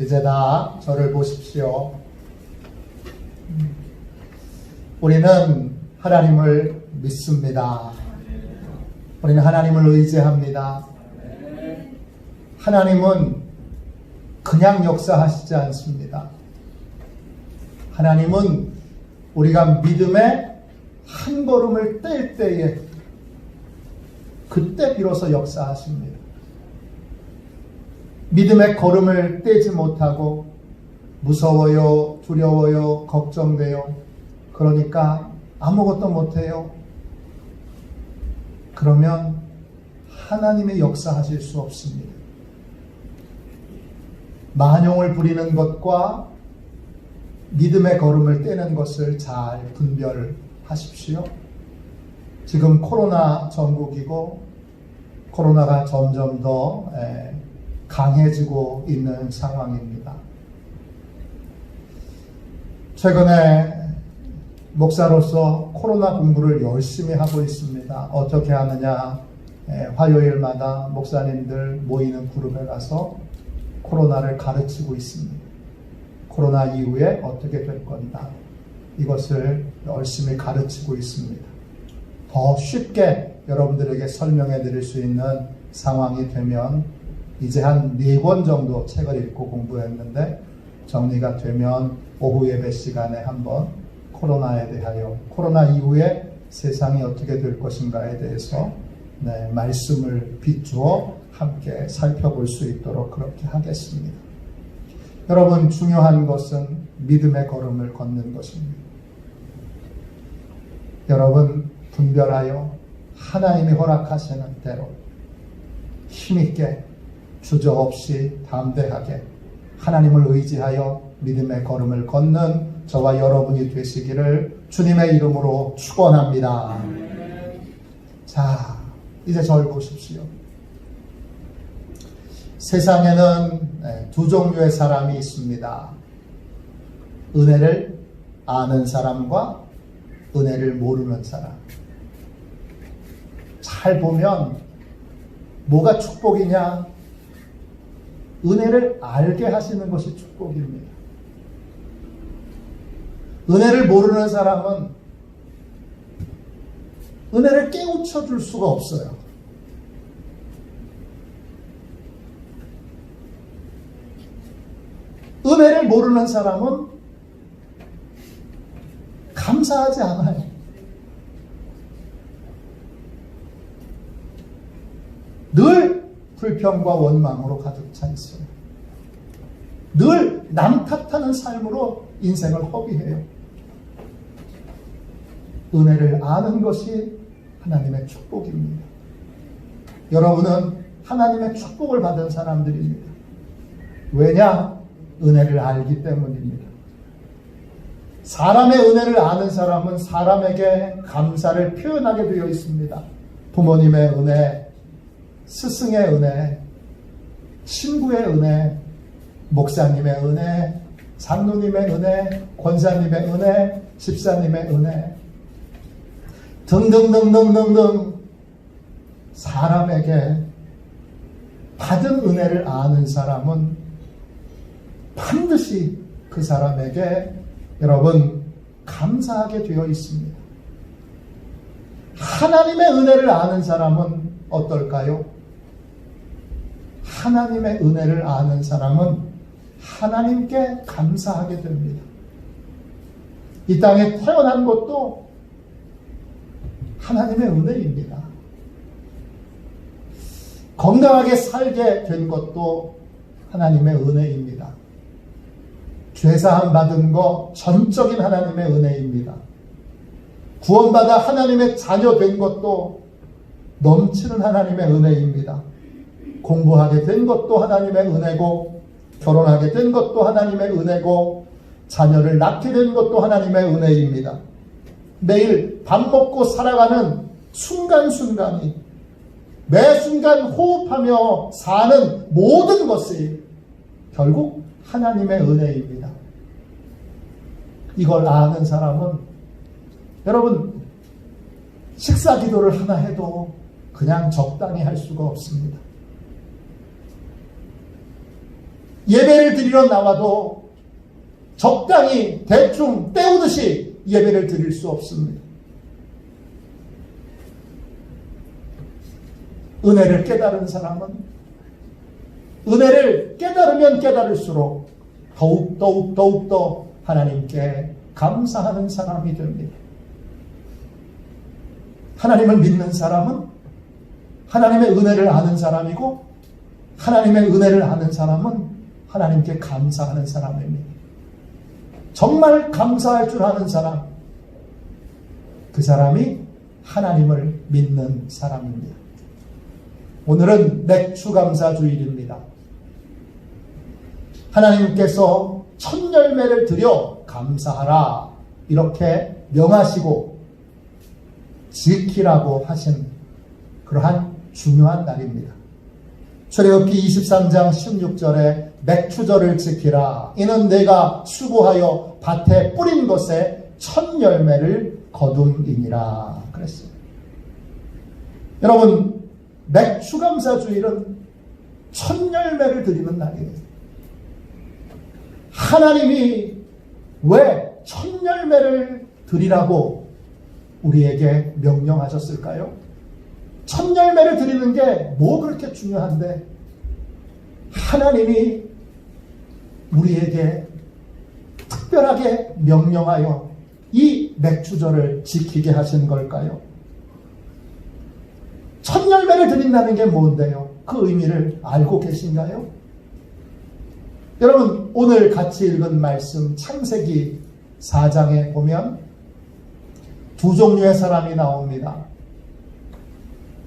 이제 다 저를 보십시오. 우리는 하나님을 믿습니다. 우리는 하나님을 의지합니다. 하나님은 그냥 역사하시지 않습니다. 하나님은 우리가 믿음의 한 걸음을 뗄 때에 그때 비로소 역사하십니다. 믿음의 걸음을 떼지 못하고 무서워요, 두려워요, 걱정돼요. 그러니까 아무것도 못해요. 그러면 하나님의 역사하실 수 없습니다. 만용을 부리는 것과 믿음의 걸음을 떼는 것을 잘 분별하십시오. 지금 코로나 전국이고 코로나가 점점 더 강해지고 있는 상황입니다. 최근에 목사로서 코로나 공부를 열심히 하고 있습니다. 어떻게 하느냐? 화요일마다 목사님들 모이는 그룹에 가서 코로나를 가르치고 있습니다. 코로나 이후에 어떻게 될 건가? 이것을 열심히 가르치고 있습니다. 더 쉽게 여러분들에게 설명해 드릴 수 있는 상황이 되면 이제 한 4권 정도 책을 읽고 공부했는데 정리가 되면 오후 예배 시간에 한번 코로나에 대하여 코로나 이후에 세상이 어떻게 될 것인가에 대해서 말씀을 비추어 함께 살펴볼 수 있도록 그렇게 하겠습니다. 여러분, 중요한 것은 믿음의 걸음을 걷는 것입니다. 여러분, 분별하여 하나님이 허락하시는 대로 힘있게 주저없이 담대하게 하나님을 의지하여 믿음의 걸음을 걷는 저와 여러분이 되시기를 주님의 이름으로 축원합니다. 자, 이제 저를 보십시오. 세상에는 두 종류의 사람이 있습니다. 은혜를 아는 사람과 은혜를 모르는 사람. 잘 보면 뭐가 축복이냐? 은혜를 알게 하시는 것이 축복입니다. 은혜를 모르는 사람은 은혜를 깨우쳐 줄 수가 없어요. 은혜를 모르는 사람은 감사하지 않아요. 늘 불평과 원망으로 가득 차 있어요. 늘 남 탓하는 삶으로 인생을 허비해요. 은혜를 아는 것이 하나님의 축복입니다. 여러분은 하나님의 축복을 받은 사람들입니다. 왜냐? 은혜를 알기 때문입니다. 사람의 은혜를 아는 사람은 사람에게 감사를 표현하게 되어 있습니다. 부모님의 은혜, 스승의 은혜, 친구의 은혜, 목사님의 은혜, 장로님의 은혜, 권사님의 은혜, 집사님의 은혜 등등등등등등 사람에게 받은 은혜를 아는 사람은 반드시 그 사람에게 여러분 감사하게 되어 있습니다. 하나님의 은혜를 아는 사람은 어떨까요? 하나님의 은혜를 아는 사람은 하나님께 감사하게 됩니다. 이 땅에 태어난 것도 하나님의 은혜입니다. 건강하게 살게 된 것도 하나님의 은혜입니다. 죄사함 받은 것 전적인 하나님의 은혜입니다. 구원받아 하나님의 자녀 된 것도 넘치는 하나님의 은혜입니다. 공부하게 된 것도 하나님의 은혜고 결혼하게 된 것도 하나님의 은혜고 자녀를 낳게 된 것도 하나님의 은혜입니다. 매일 밥 먹고 살아가는 순간순간이 매 순간 호흡하며 사는 모든 것이 결국 하나님의 은혜입니다. 이걸 아는 사람은 여러분 식사 기도를 하나 해도 그냥 적당히 할 수가 없습니다. 예배를 드리러 나와도 적당히 대충 때우듯이 예배를 드릴 수 없습니다. 은혜를 깨달은 사람은 은혜를 깨달으면 깨달을수록 더욱 하나님께 감사하는 사람이 됩니다. 하나님을 믿는 사람은 하나님의 은혜를 아는 사람이고, 하나님의 은혜를 아는 사람은 하나님께 감사하는 사람입니다. 정말 감사할 줄 아는 사람, 그 사람이 하나님을 믿는 사람입니다. 오늘은 맥추감사주일입니다. 하나님께서 첫 열매를 드려 감사하라 이렇게 명하시고 지키라고 하신 그러한 중요한 날입니다. 출애굽기 23장 16절에 맥추절을 지키라. 이는 내가 수고하여 밭에 뿌린 것에 첫 열매를 거둠이니라 그랬어요. 여러분, 맥추감사주일은 첫 열매를 드리는 날이에요. 하나님이 왜 첫 열매를 드리라고 우리에게 명령하셨을까요? 첫 열매를 드리는 게 뭐 그렇게 중요한데 하나님이 우리에게 특별하게 명령하여 이 맥추절을 지키게 하신 걸까요? 첫 열매를 드린다는 게 뭔데요? 그 의미를 알고 계신가요? 여러분, 오늘 같이 읽은 말씀 창세기 4장에 보면 두 종류의 사람이 나옵니다.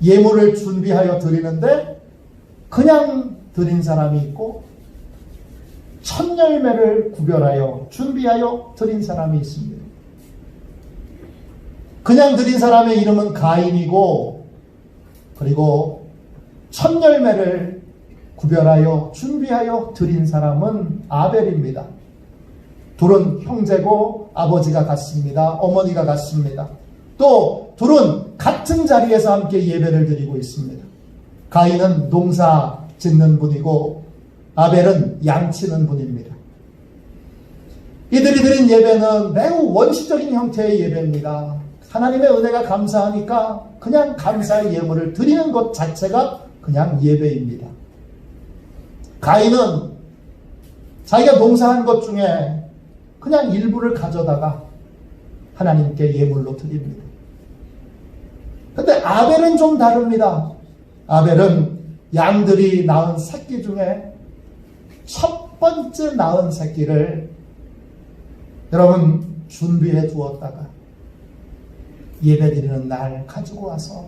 예물을 준비하여 드리는데 그냥 드린 사람이 있고, 첫 열매를 구별하여 준비하여 드린 사람이 있습니다. 그냥 드린 사람의 이름은 가인이고, 그리고 첫 열매를 구별하여 준비하여 드린 사람은 아벨입니다. 둘은 형제고 아버지가 같습니다. 어머니가 같습니다. 또 둘은 같은 자리에서 함께 예배를 드리고 있습니다. 가인은 농사 짓는 분이고 아벨은 양치는 분입니다. 이들이 드린 예배는 매우 원시적인 형태의 예배입니다. 하나님의 은혜가 감사하니까 그냥 감사의 예물을 드리는 것 자체가 그냥 예배입니다. 가인은 자기가 농사한 것 중에 그냥 일부를 가져다가 하나님께 예물로 드립니다. 근데 아벨은 좀 다릅니다. 아벨은 양들이 낳은 새끼 중에 첫 번째 낳은 새끼를 여러분 준비해 두었다가 예배 드리는 날 가지고 와서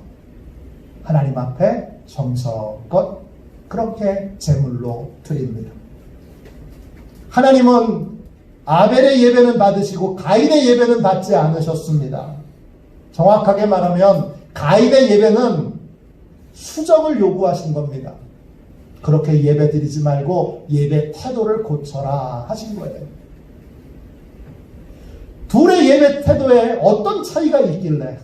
하나님 앞에 정성껏 그렇게 제물로 드립니다. 하나님은 아벨의 예배는 받으시고 가인의 예배는 받지 않으셨습니다. 정확하게 말하면 가인의 예배는 수정을 요구하신 겁니다. 그렇게 예배 드리지 말고 예배 태도를 고쳐라 하신 거예요. 둘의 예배 태도에 어떤 차이가 있길래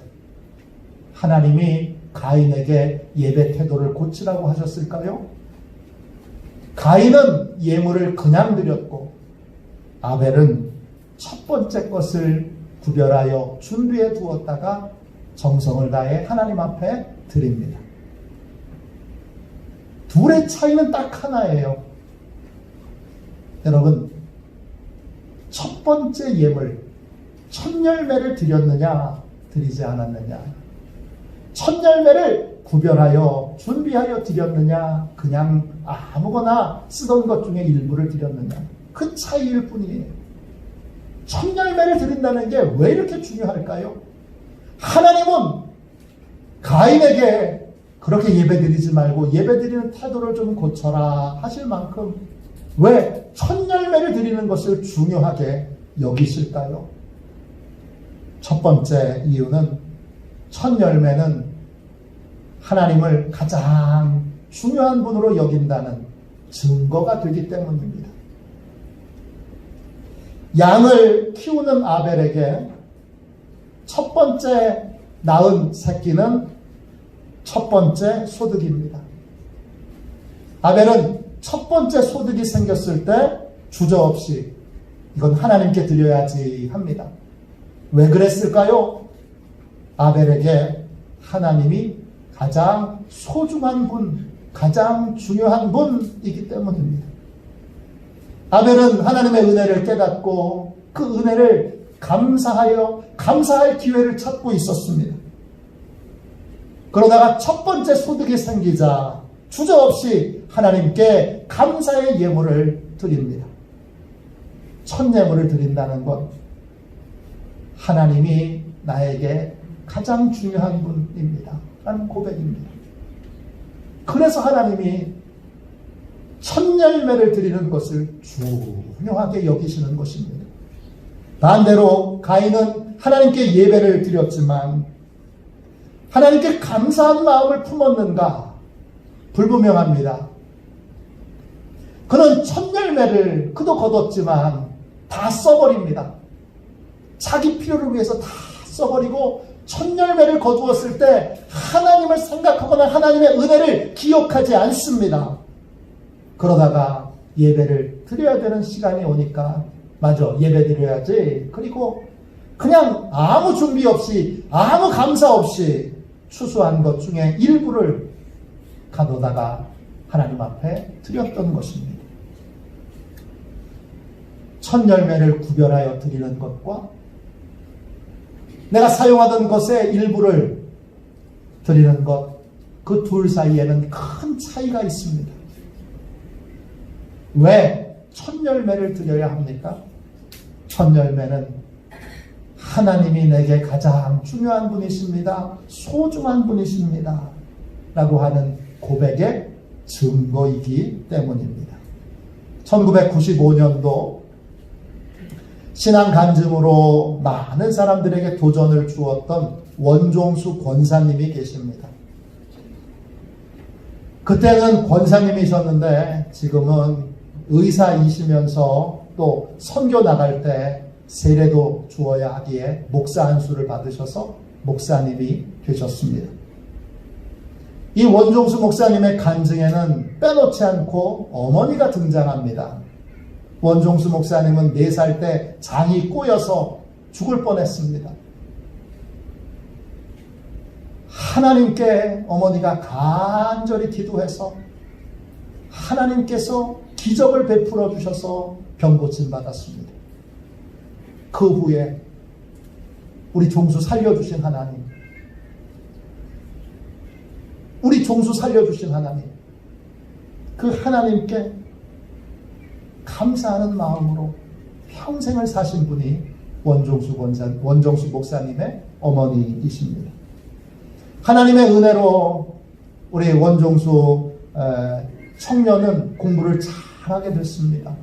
하나님이 가인에게 예배 태도를 고치라고 하셨을까요? 가인은 예물을 그냥 드렸고 아벨은 첫 번째 것을 구별하여 준비해 두었다가 정성을 다해 하나님 앞에 드립니다. 둘의 차이는 딱 하나예요. 여러분, 첫 번째 예물, 첫 열매를 드렸느냐, 드리지 않았느냐. 첫 열매를 구별하여 준비하여 드렸느냐, 그냥 아무거나 쓰던 것 중에 일부를 드렸느냐. 그 차이일 뿐이에요. 첫 열매를 드린다는 게 왜 이렇게 중요할까요? 하나님은 가인에게 그렇게 예배 드리지 말고 예배 드리는 태도를 좀 고쳐라 하실 만큼 왜 첫 열매를 드리는 것을 중요하게 여기실까요? 첫 번째 이유는 첫 열매는 하나님을 가장 중요한 분으로 여긴다는 증거가 되기 때문입니다. 양을 키우는 아벨에게 첫 번째 낳은 새끼는 첫 번째 소득입니다. 아벨은 첫 번째 소득이 생겼을 때 주저없이 이건 하나님께 드려야지 합니다. 왜 그랬을까요? 아벨에게 하나님이 가장 소중한 분, 가장 중요한 분이기 때문입니다. 아벨은 하나님의 은혜를 깨닫고 그 은혜를 감사할 기회를 찾고 있었습니다. 그러다가 첫 번째 소득이 생기자 주저없이 하나님께 감사의 예물을 드립니다. 첫 예물을 드린다는 것, 하나님이 나에게 가장 중요한 분입니다 라는 고백입니다. 그래서 하나님이 첫 열매를 드리는 것을 중요하게 여기시는 것입니다. 반대로 가인은 하나님께 예배를 드렸지만 하나님께 감사한 마음을 품었는가? 불분명합니다. 그는 첫 열매를 그도 거뒀지만 다 써버립니다. 자기 필요를 위해서 다 써버리고 첫 열매를 거두었을 때 하나님을 생각하거나 하나님의 은혜를 기억하지 않습니다. 그러다가 예배를 드려야 되는 시간이 오니까 맞아, 예배 드려야지. 그리고 그냥 아무 준비 없이 아무 감사 없이 추수한 것 중에 일부를 가져다가 하나님 앞에 드렸던 것입니다. 첫 열매를 구별하여 드리는 것과 내가 사용하던 것의 일부를 드리는 것, 그 둘 사이에는 큰 차이가 있습니다. 왜 첫 열매를 드려야 합니까? 첫 열매는 하나님이 내게 가장 중요한 분이십니다. 소중한 분이십니다. 라고 하는 고백의 증거이기 때문입니다. 1995년도 신앙 간증으로 많은 사람들에게 도전을 주었던 원종수 권사님이 계십니다. 그때는 권사님이셨는데 지금은 의사이시면서 또 선교 나갈 때 세례도 주어야 하기에 목사 안수를 받으셔서 목사님이 되셨습니다. 이 원종수 목사님의 간증에는 빼놓지 않고 어머니가 등장합니다. 원종수 목사님은 4살 때 장이 꼬여서 죽을 뻔했습니다. 하나님께 어머니가 간절히 기도해서 하나님께서 기적을 베풀어 주셔서 병 고침 받았습니다. 그 후에 우리 종수 살려주신 하나님, 우리 종수 살려주신 하나님, 그 하나님께 감사하는 마음으로 평생을 사신 분이 원종수 목사님의 어머니이십니다. 하나님의 은혜로 우리 원종수 청년은 공부를 잘하게 됐습니다.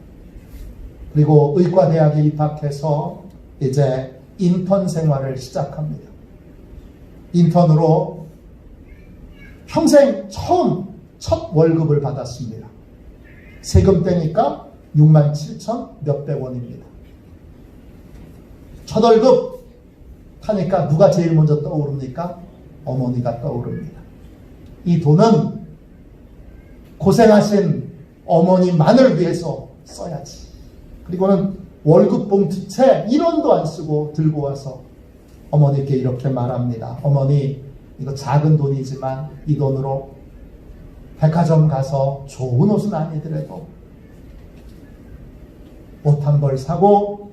그리고 의과대학에 입학해서 이제 인턴 생활을 시작합니다. 인턴으로 평생 첫 월급을 받았습니다. 세금 떼니까 67,000 몇백 원입니다. 첫 월급 하니까 누가 제일 먼저 떠오릅니까? 어머니가 떠오릅니다. 이 돈은 고생하신 어머니만을 위해서 써야지. 그리고는 월급 봉투채 1원도 안 쓰고 들고 와서 어머니께 이렇게 말합니다. 어머니, 이거 작은 돈이지만 이 돈으로 백화점 가서 좋은 옷은 아니더라도 옷 한 벌 사고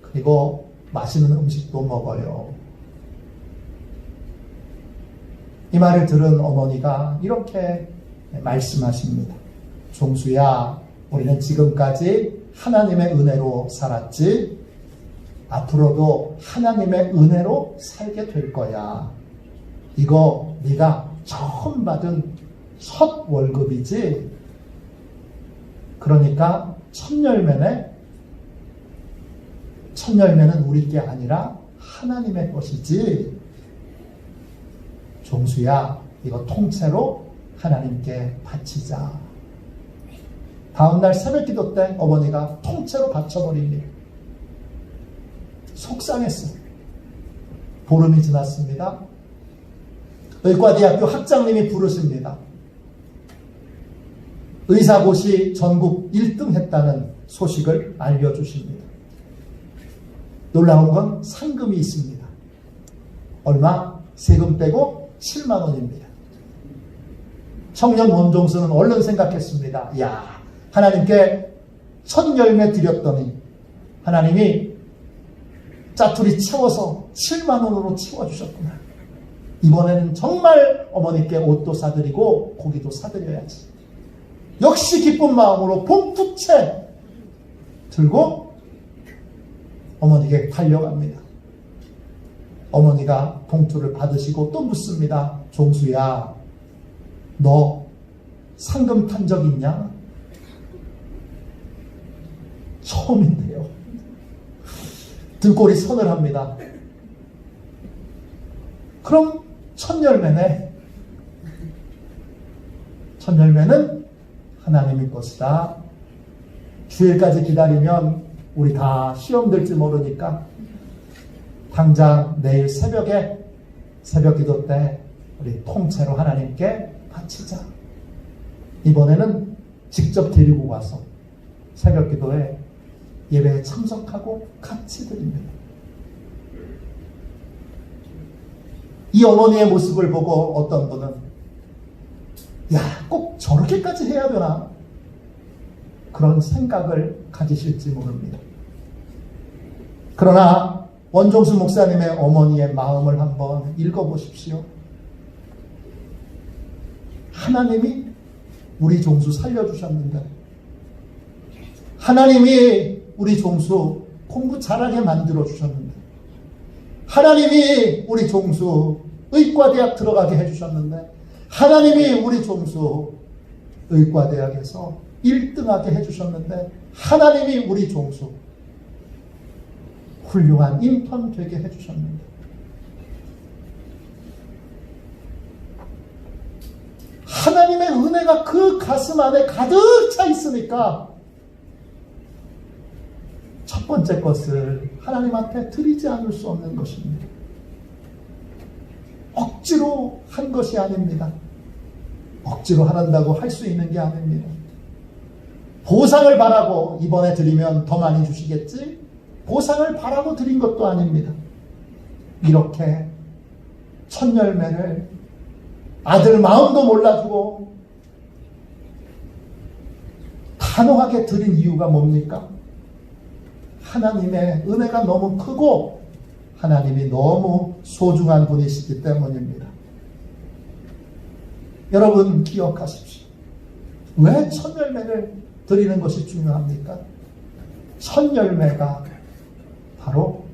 그리고 맛있는 음식도 먹어요. 이 말을 들은 어머니가 이렇게 말씀하십니다. 종수야, 우리는 지금까지 하나님의 은혜로 살았지 앞으로도 하나님의 은혜로 살게 될 거야. 이거 네가 처음 받은 첫 월급이지. 그러니까 첫 열매는 우리 게 아니라 하나님의 것이지. 종수야, 이거 통째로 하나님께 바치자. 다음날 새벽기도 때 어머니가 통째로 바쳐버립니다. 속상했어요. 보름이 지났습니다. 의과대학교 학장님이 부르십니다. 의사고시 전국 1등 했다는 소식을 알려주십니다. 놀라운 건 상금이 있습니다. 얼마? 세금 빼고 7만 원입니다. 청년 원종수는 얼른 생각했습니다. 야, 하나님께 첫 열매 드렸더니 하나님이 짜투리 채워서 7만 원으로 채워주셨구나. 이번에는 정말 어머니께 옷도 사드리고 고기도 사드려야지. 역시 기쁜 마음으로 봉투채 들고 어머니에게 달려갑니다. 어머니가 봉투를 받으시고 또 묻습니다. 종수야, 너 상금 탄 적 있냐? 처음인데요. 등골이 서늘합니다. 그럼 첫 열매네. 첫 열매는 하나님의 것이다. 주일까지 기다리면 우리 다 시험 들지 모르니까 당장 내일 새벽에 새벽 기도 때 우리 통째로 하나님께 바치자. 이번에는 직접 데리고 와서 새벽 기도에 예배에 참석하고 같이 드립니다. 이 어머니의 모습을 보고 어떤 분은 야, 꼭 저렇게까지 해야 되나? 그런 생각을 가지실지 모릅니다. 그러나 원종수 목사님의 어머니의 마음을 한번 읽어보십시오. 하나님이 우리 종수 살려주셨는데, 하나님이 우리 종수 공부 잘하게 만들어주셨는데, 하나님이 우리 종수 의과대학 들어가게 해주셨는데, 하나님이 우리 종수 의과대학에서 1등하게 해주셨는데, 하나님이 우리 종수 훌륭한 인턴 되게 해주셨는데, 하나님의 은혜가 그 가슴 안에 가득 차 있으니까 첫 번째 것을 하나님한테 드리지 않을 수 없는 것입니다. 억지로 한 것이 아닙니다. 억지로 하란다고 할 수 있는 게 아닙니다. 보상을 바라고 이번에 드리면 더 많이 주시겠지? 보상을 바라고 드린 것도 아닙니다. 이렇게 첫 열매를 아들 마음도 몰라주고 단호하게 드린 이유가 뭡니까? 하나님의 은혜가 너무 크고 하나님이 너무 소중한 분이시기 때문입니다. 여러분 기억하십시오. 왜 첫 열매를 드리는 것이 중요합니까? 첫 열매가 바로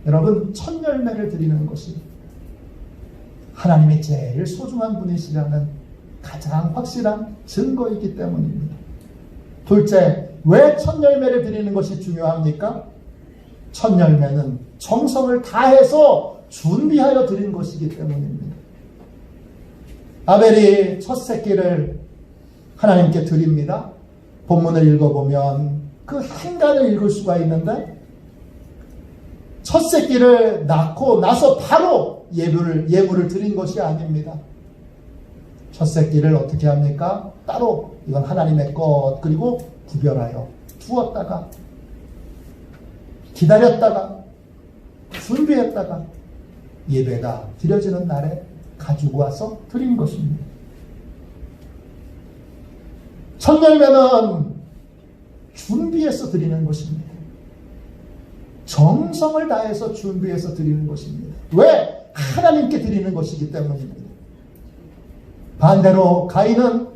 여러분 첫 열매를 드리는 것이 하나님이 제일 소중한 분이시라는 가장 확실한 증거이기 때문입니다. 둘째, 왜 첫 열매를 드리는 것이 중요합니까? 첫 열매는 정성을 다해서 준비하여 드린 것이기 때문입니다. 아벨이 첫 새끼를 하나님께 드립니다. 본문을 읽어보면 그 한간을 읽을 수가 있는데 첫 새끼를 낳고 나서 바로 예물을 드린 것이 아닙니다. 첫 새끼를 어떻게 합니까? 따로 이건 하나님의 것 그리고 구별하여 두었다가 기다렸다가 준비했다가 예배가 드려지는 날에 가지고 와서 드린 것입니다. 첫 열매는 준비해서 드리는 것입니다. 정성을 다해서 준비해서 드리는 것입니다. 왜? 하나님께 드리는 것이기 때문입니다. 반대로 가인은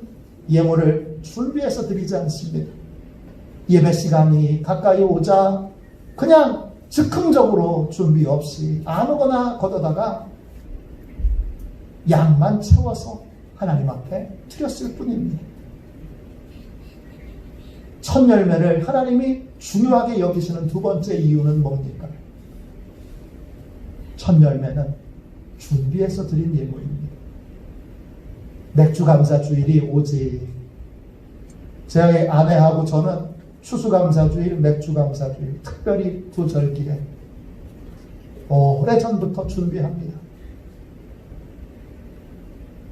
예물을 준비해서 드리지 않습니다. 예배 시간이 가까이 오자 그냥 즉흥적으로 준비 없이 아무거나 걷어다가 양만 채워서 하나님 앞에 드렸을 뿐입니다. 첫 열매를 하나님이 중요하게 여기시는 두 번째 이유는 뭡니까? 첫 열매는 준비해서 드린 예물입니다. 맥주감사주일이 오지. 제 아내하고 저는 추수감사주일, 맥주감사주일 특별히 두 절기에 오래전부터 준비합니다.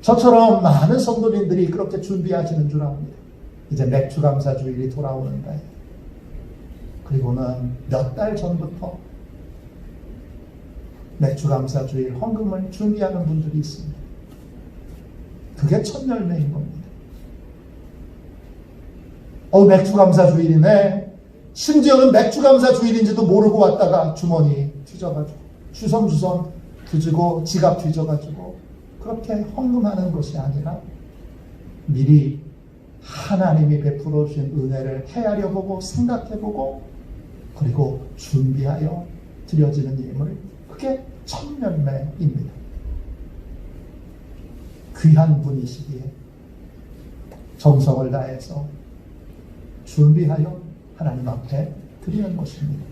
저처럼 많은 성도님들이 그렇게 준비하시는 줄 압니다. 이제 맥주감사 주일이 돌아오는데, 그리고는 몇 달 전부터 맥주감사 주일 헌금을 준비하는 분들이 있습니다. 그게 첫 열매인 겁니다. 맥주감사 주일이네. 심지어는 맥주감사 주일인지도 모르고 왔다가 주머니 뒤져가지고 주섬주섬 뒤지고 지갑 뒤져가지고 그렇게 헌금하는 것이 아니라 미리 하나님이 베풀어 주신 은혜를 헤아려 보고 생각해 보고 그리고 준비하여 드려지는 예물, 그게 첫 열매입니다. 귀한 분이시기에 정성을 다해서 준비하여 하나님 앞에 드리는 것입니다.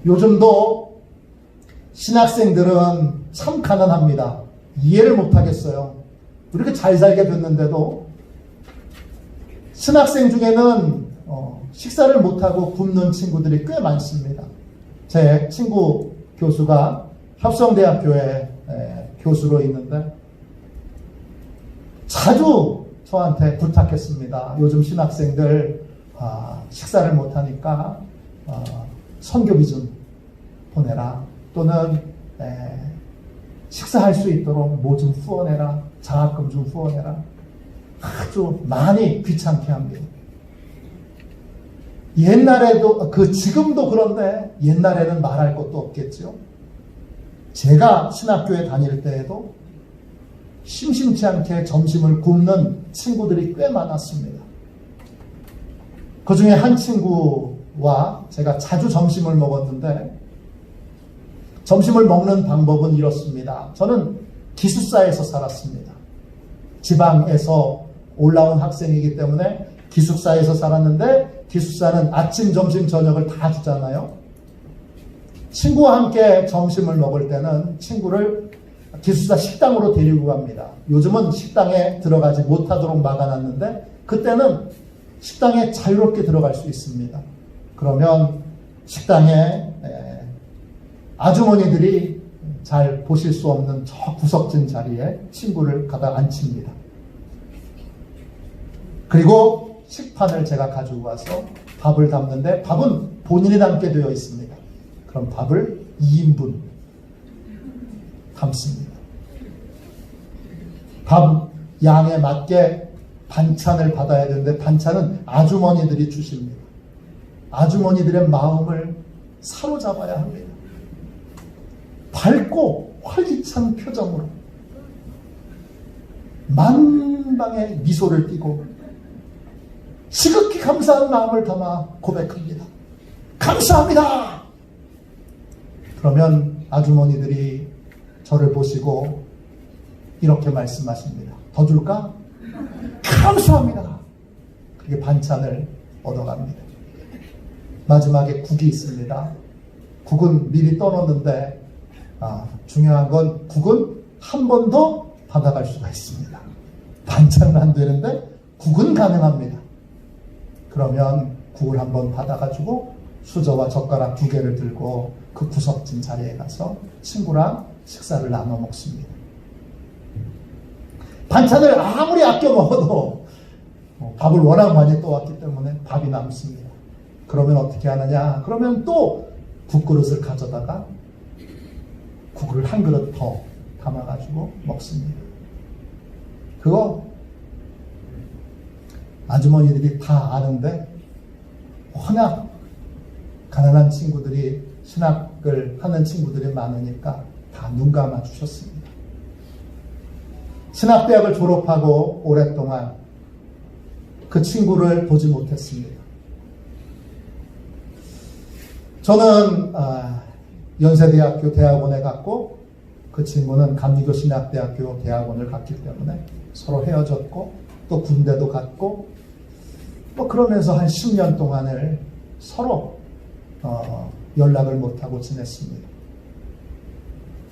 요즘도 신학생들은 참 가난합니다. 이해를 못하겠어요. 이렇게 잘 살게 됐는데도 신학생 중에는 식사를 못하고 굶는 친구들이 꽤 많습니다. 제 친구 교수가 협성대학교에 교수로 있는데 자주 저한테 부탁했습니다. 요즘 신학생들 식사를 못하니까 선교비 좀 보내라. 또는 식사할 수 있도록 뭐 좀 후원해라. 장학금 좀 후원해라. 아주 많이 귀찮게 합니다. 옛날에도 지금도 그런데 옛날에는 말할 것도 없겠죠. 제가 신학교에 다닐 때에도 심심치 않게 점심을 굶는 친구들이 꽤 많았습니다. 그 중에 한 친구와 제가 자주 점심을 먹었는데, 점심을 먹는 방법은 이렇습니다. 저는 기숙사에서 살았습니다. 지방에서 올라온 학생이기 때문에 기숙사에서 살았는데, 기숙사는 아침, 점심, 저녁을 다 주잖아요. 친구와 함께 점심을 먹을 때는 친구를 기숙사 식당으로 데리고 갑니다. 요즘은 식당에 들어가지 못하도록 막아놨는데, 그때는 식당에 자유롭게 들어갈 수 있습니다. 그러면 식당에 아주머니들이 잘 보실 수 없는 저 구석진 자리에 친구를 가다 앉힙니다. 그리고 식판을 제가 가지고 와서 밥을 담는데, 밥은 본인이 담게 되어 있습니다. 그럼 밥을 2인분 담습니다. 밥 양에 맞게 반찬을 받아야 되는데, 반찬은 아주머니들이 주십니다. 아주머니들의 마음을 사로잡아야 합니다. 밝고 활기찬 표정으로 만방의 미소를 띠고 지극히 감사한 마음을 담아 고백합니다. 감사합니다. 그러면 아주머니들이 저를 보시고 이렇게 말씀하십니다. 더 줄까? 감사합니다. 그게 반찬을 얻어갑니다. 마지막에 국이 있습니다. 국은 미리 떠놓는데 중요한 건 국은 한 번 더 받아갈 수가 있습니다. 반찬은 안 되는데 국은 가능합니다. 그러면 국을 한 번 받아가지고 수저와 젓가락 2개를 들고 그 구석진 자리에 가서 친구랑 식사를 나눠 먹습니다. 반찬을 아무리 아껴 먹어도 밥을 워낙 많이 떠왔기 때문에 밥이 남습니다. 그러면 어떻게 하느냐? 그러면 또 국그릇을 가져다가 국을 한 그릇 더 담아가지고 먹습니다. 그거 아주머니들이 다 아는데, 워낙 가난한 친구들이, 신학을 하는 친구들이 많으니까 다 눈 감아 주셨습니다. 신학대학을 졸업하고 오랫동안 그 친구를 보지 못했습니다. 저는 연세대학교 대학원에 갔고, 그 친구는 감리교 신학대학교 대학원을 갔기 때문에 서로 헤어졌고, 또 군대도 갔고, 그러면서 한 10년 동안을 서로 연락을 못하고 지냈습니다.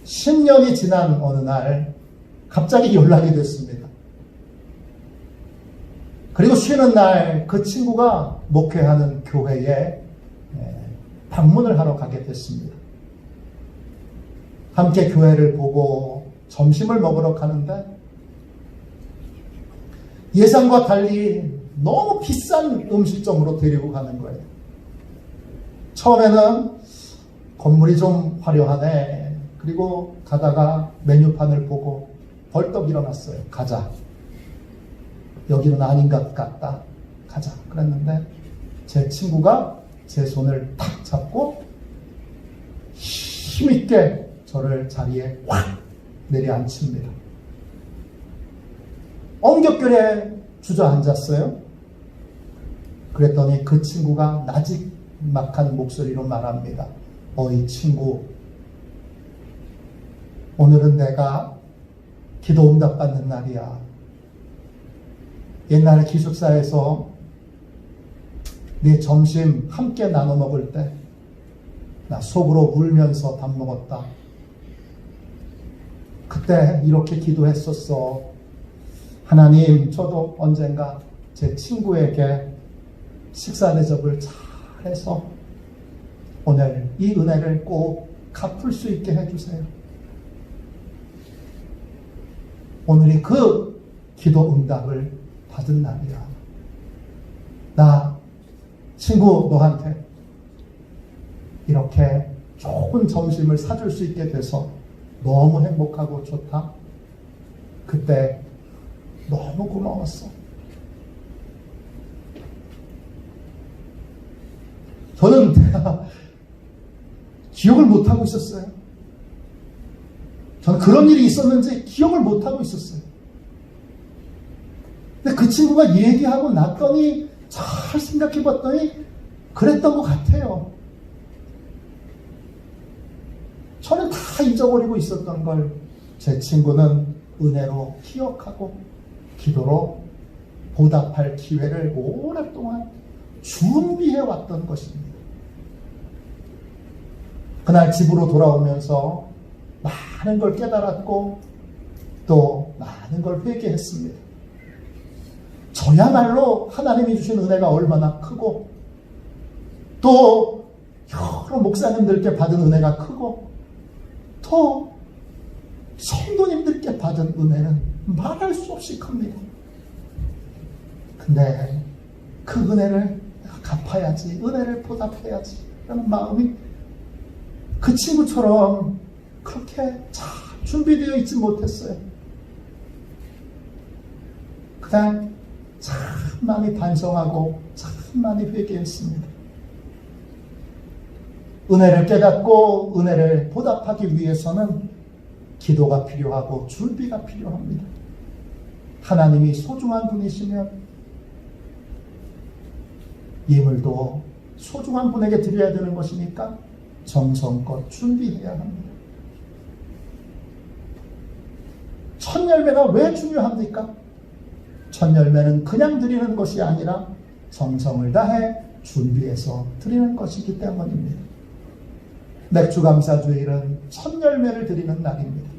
10년이 지난 어느 날 갑자기 연락이 됐습니다. 그리고 쉬는 날 그 친구가 목회하는 교회에 방문을 하러 가게 됐습니다. 함께 교회를 보고 점심을 먹으러 가는데, 예상과 달리 너무 비싼 음식점으로 데리고 가는 거예요. 처음에는 건물이 좀 화려하네. 그리고 가다가 메뉴판을 보고 벌떡 일어났어요. 가자. 여기는 아닌 것 같다. 가자. 그랬는데 제 친구가 제 손을 탁 잡고 힘있게 저를 자리에 확 내려앉힙니다. 엉겹결에 주저앉았어요. 그랬더니 그 친구가 나직막한 목소리로 말합니다. 어이 친구, 오늘은 내가 기도 응답 받는 날이야. 옛날에 기숙사에서 네 점심 함께 나눠 먹을 때 나 속으로 울면서 밥 먹었다. 그때 이렇게 기도했었어. 하나님, 저도 언젠가 제 친구에게 식사 대접을 잘해서 오늘 이 은혜를 꼭 갚을 수 있게 해주세요. 오늘이 그 기도 응답을 받은 날이야. 나 친구 너한테 이렇게 좋은 점심을 사줄 수 있게 돼서 너무 행복하고 좋다. 그때 너무 고마웠어. 저는 기억을 못하고 있었어요. 저는 그런 일이 있었는지 기억을 못하고 있었어요. 근데 그 친구가 얘기하고 났더니 잘 생각해 봤더니 그랬던 것 같아요. 저는 다 잊어버리고 있었던 걸 제 친구는 은혜로 기억하고 기도로 보답할 기회를 오랫동안 준비해 왔던 것입니다. 그날 집으로 돌아오면서 많은 걸 깨달았고 또 많은 걸 회개했습니다. 저야말로 하나님이 주신 은혜가 얼마나 크고 또 여러 목사님들께 받은 은혜가 크고 또 성도님들께 받은 은혜는 말할 수 없이 큽니다. 근데 그 은혜를 갚아야지, 은혜를 보답해야지 라는 마음이 그 친구처럼 그렇게 잘 준비되어 있지 못했어요. 그냥 참 많이 반성하고 참 많이 회개했습니다. 은혜를 깨닫고 은혜를 보답하기 위해서는 기도가 필요하고 준비가 필요합니다. 하나님이 소중한 분이시면 예물도 소중한 분에게 드려야 되는 것이니까 정성껏 준비해야 합니다. 첫 열매가 왜 중요합니까? 첫 열매는 그냥 드리는 것이 아니라 정성을 다해 준비해서 드리는 것이기 때문입니다. 맥주감사주일은 첫 열매를 드리는 날입니다.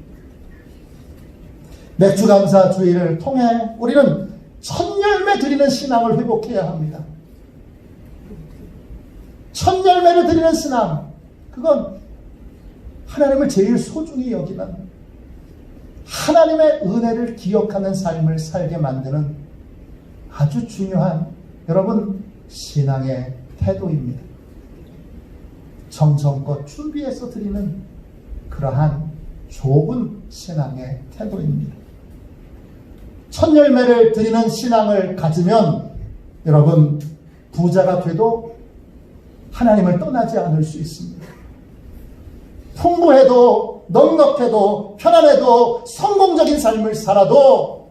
맥주감사주일을 통해 우리는 첫 열매 드리는 신앙을 회복해야 합니다. 첫 열매를 드리는 신앙, 그건 하나님을 제일 소중히 여기는 하나님의 은혜를 기억하는 삶을 살게 만드는 아주 중요한 여러분 신앙의 태도입니다. 정성껏 준비해서 드리는 그러한 좁은 신앙의 태도입니다. 첫 열매를 드리는 신앙을 가지면 여러분 부자가 돼도 하나님을 떠나지 않을 수 있습니다. 풍부해도 넉넉해도 편안해도 성공적인 삶을 살아도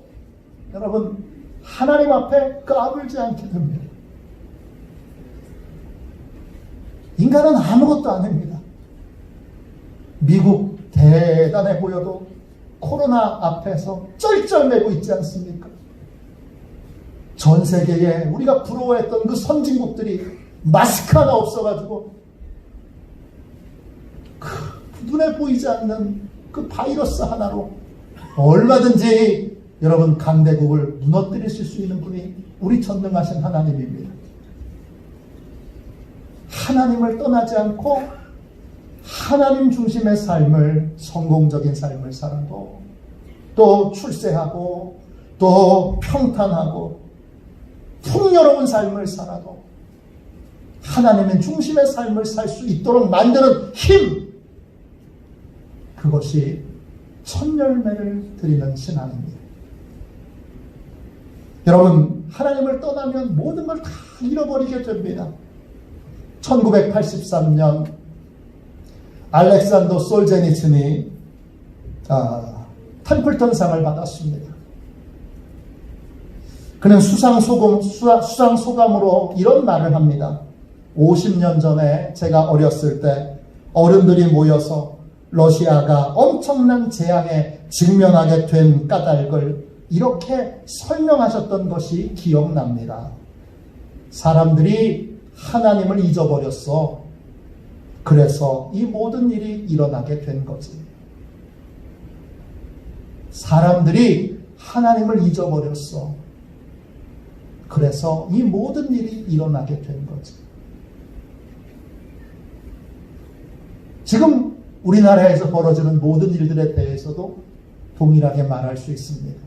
여러분 하나님 앞에 까불지 않게 됩니다. 인간은 아무것도 아닙니다. 미국 대단해 보여도 코로나 앞에서 쩔쩔매고 있지 않습니까? 전 세계에 우리가 부러워했던 그 선진국들이 마스크 하나 없어가지고 그 눈에 보이지 않는 그 바이러스 하나로 얼마든지 여러분 강대국을 무너뜨리실 수 있는 분이 우리 전능하신 하나님입니다. 하나님을 떠나지 않고 하나님 중심의 삶을 성공적인 삶을 살아도 또 출세하고 또 평탄하고 풍요로운 삶을 살아도 하나님의 중심의 삶을 살 수 있도록 만드는 힘, 그것이 첫 열매를 드리는 신앙입니다. 여러분, 하나님을 떠나면 모든 걸 다 잃어버리게 됩니다. 1983년 알렉산더 솔제니츠니 템플턴상을 받았습니다. 그는 수상소감으로 이런 말을 합니다. 50년 전에 제가 어렸을 때 어른들이 모여서 러시아가 엄청난 재앙에 직면하게 된 까닭을 이렇게 설명하셨던 것이 기억납니다. 사람들이 하나님을 잊어버렸어. 그래서 이 모든 일이 일어나게 된 거지. 사람들이 하나님을 잊어버렸어. 그래서 이 모든 일이 일어나게 된 거지. 지금 우리나라에서 벌어지는 모든 일들에 대해서도 동일하게 말할 수 있습니다.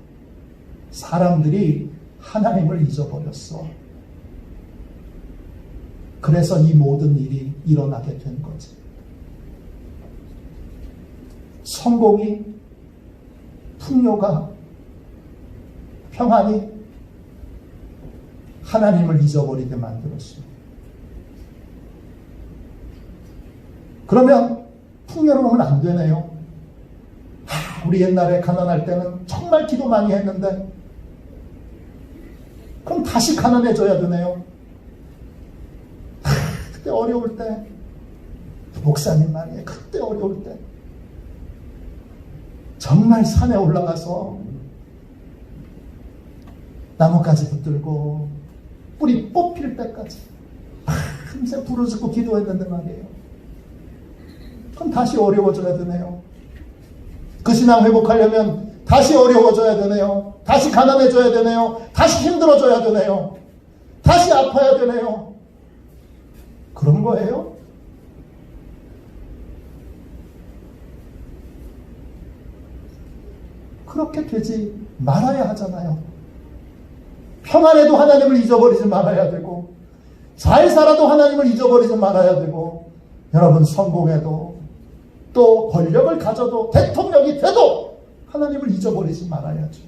사람들이 하나님을 잊어버렸어. 그래서 이 모든 일이 일어나게 된 거지. 성공이, 풍요가, 평안이 하나님을 잊어버리게 만들었습니다. 그러면 풍요로우면 안 되네요. 우리 옛날에 가난할 때는 정말 기도 많이 했는데 그럼 다시 가난해져야 되네요. 그때 어려울 때 목사님 말이에요. 그때 어려울 때 정말 산에 올라가서 나뭇가지 붙들고 뿌리 뽑힐 때까지 금세 부르짖고 기도했는데 말이에요. 그럼 다시 어려워져야 되네요. 그 신앙 회복하려면 다시 어려워져야 되네요. 다시 가난해져야 되네요. 다시 힘들어져야 되네요. 다시 아파야 되네요. 그런 거예요? 그렇게 되지 말아야 하잖아요. 평안해도 하나님을 잊어버리지 말아야 되고, 잘 살아도 하나님을 잊어버리지 말아야 되고, 여러분 성공해도 또 권력을 가져도 대통령이 돼도 하나님을 잊어버리지 말아야죠.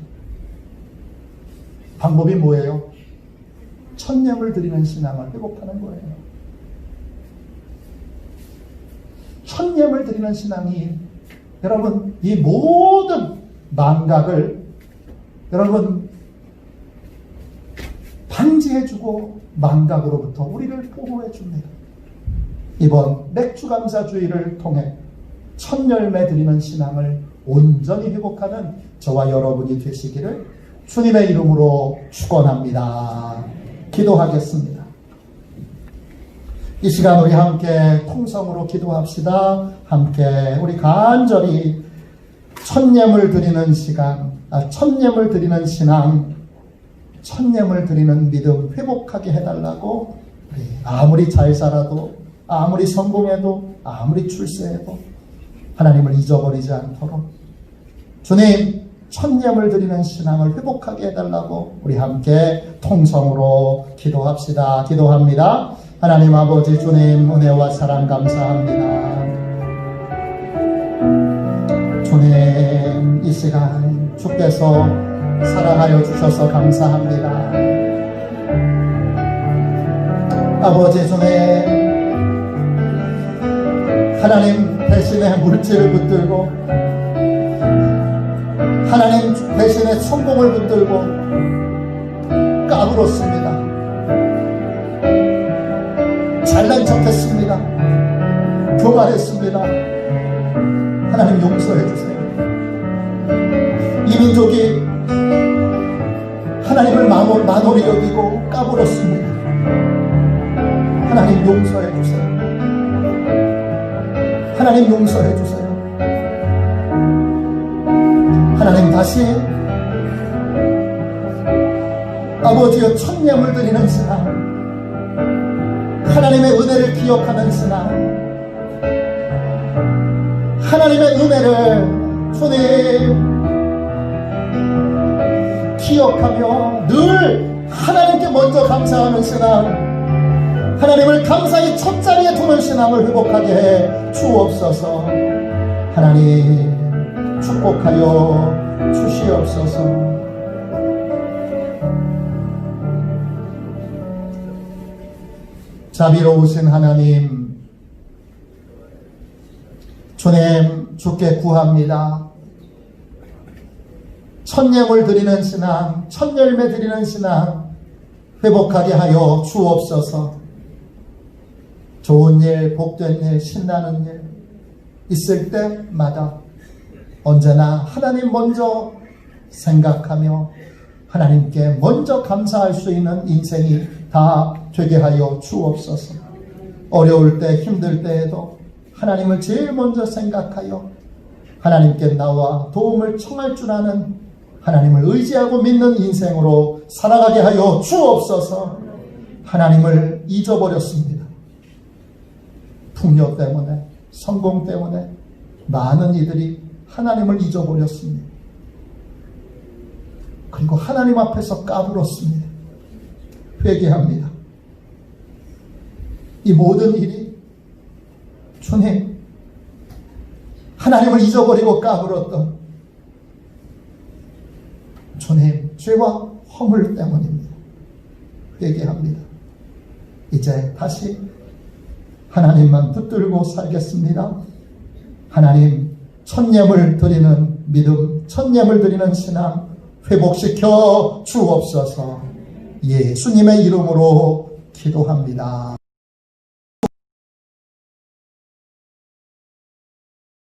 방법이 뭐예요? 천념을 드리는 신앙을 회복하는 거예요. 천념을 드리는 신앙이 여러분 이 모든 망각을 여러분 방지해주고 망각으로부터 우리를 보호해줍니다. 이번 맥주감사주의를 통해 첫 열매 드리는 신앙을 온전히 회복하는 저와 여러분이 되시기를 주님의 이름으로 축원합니다. 기도하겠습니다. 이 시간 우리 함께 통성으로 기도합시다. 함께 우리 간절히 천념을 드리는 시간, 천념을 드리는 신앙, 천념을 드리는 믿음 회복하게 해달라고 아무리 잘 살아도 아무리 성공해도 아무리 출세해도 하나님을 잊어버리지 않도록 주님 천념을 드리는 신앙을 회복하게 해달라고 우리 함께 통성으로 기도합시다. 기도합니다. 하나님 아버지 주님 은혜와 사랑 감사합니다. 주님 이 시간 주께서 사랑하여 주셔서 감사합니다. 아버지 주님 하나님 대신에 물질을 붙들고 하나님 대신에 성공을 붙들고 까불었습니다. 잘난 척했습니다. 교만했습니다. 하나님 용서해 주세요. 이 민족이 하나님을 만홀히 여기고 까불었습니다. 하나님 용서해 주세요. 하나님 용서해 주세요. 하나님 다시 아버지여 천념을 드리는 신앙, 하나님의 은혜를 기억하는 신앙, 하나님의 은혜를 주님 기억하며 늘 하나님께 먼저 감사하는 신앙, 하나님을 감사히 첫자리에 두는 신앙을 회복하게 해 주옵소서. 하나님 축복하여 주시옵소서. 자비로우신 하나님, 주님 주께 구합니다. 천예물 드리는 신앙, 천열매 드리는 신앙 회복하게 하여 주옵소서. 좋은 일, 복된 일, 신나는 일 있을 때마다 언제나 하나님 먼저 생각하며 하나님께 먼저 감사할 수 있는 인생이 다 되게 하여 주옵소서. 어려울 때, 힘들 때에도 하나님을 제일 먼저 생각하여 하나님께 나와 도움을 청할 줄 아는, 하나님을 의지하고 믿는 인생으로 살아가게 하여 주옵소서. 하나님을 잊어버렸습니다. 풍요 때문에, 성공 때문에 많은 이들이 하나님을 잊어버렸습니다. 그리고 하나님 앞에서 까불었습니다. 회개합니다. 이 모든 일이 주님, 하나님을 잊어버리고 까불었던 주님 죄와 허물 때문입니다. 회개합니다. 이제 다시 하나님만 붙들고 살겠습니다. 하나님, 천예물 드리는 믿음, 천예물 드리는 신앙 회복시켜 주옵소서. 예수님의 이름으로 기도합니다.